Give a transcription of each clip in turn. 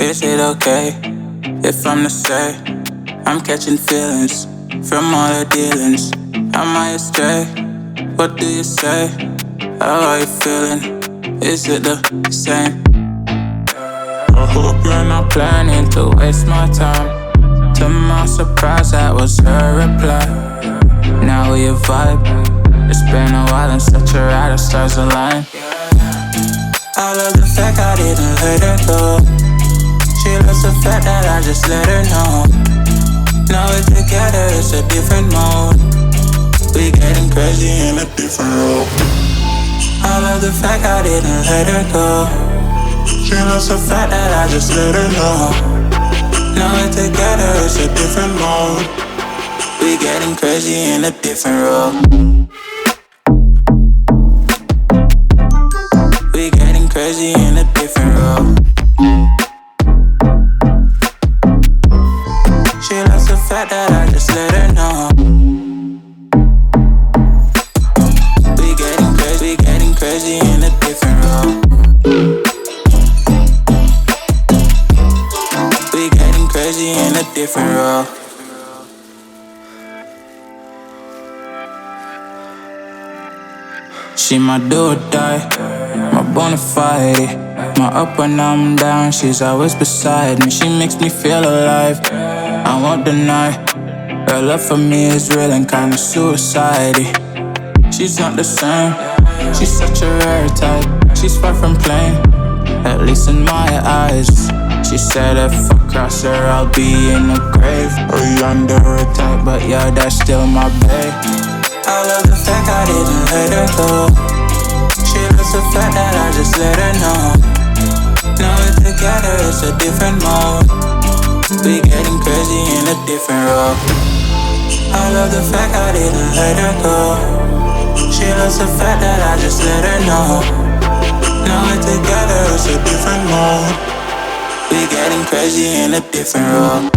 Is it okay if I'm to say I'm catching feelings from all the dealings? Am I astray? What do you say? How are you feeling? Is it the same? I hope you're not planning to waste my time. To my surprise, that was her reply. Now we vibe. It's been a while and such a ride, the stars align. I love the fact I didn't let her go. She loves the fact that I just let her know. Now we're together, it's a different mode. We getting crazy in a different role. I love the fact I didn't let her go. She loves the fact that I just let her know. Now we're together, it's a different mode. We getting crazy in a different role. We getting crazy in a different role. She loves the fact that I just let her know. We getting crazy in a different role. We getting crazy in a different role. She my do or die, my bona fide. My up when I'm down, she's always beside me. She makes me feel alive, I won't deny. Her love for me is real and kinda suicide-y. She's not the same, she's such a rare type. She's far from plain, at least in my eyes. She said if I cross her, I'll be in the grave or under her type, but yeah, that's still my babe. I love the fact I didn't let her go. She loves the fact that I just let her know. Now we're together, it's a different mode. We getting crazy in a different role. I love the fact I didn't let her go. She loves the fact that I just let her know. Now we're together, it's a different mode. We getting crazy in a different role.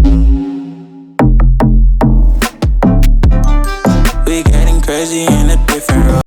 We getting crazy in a different role.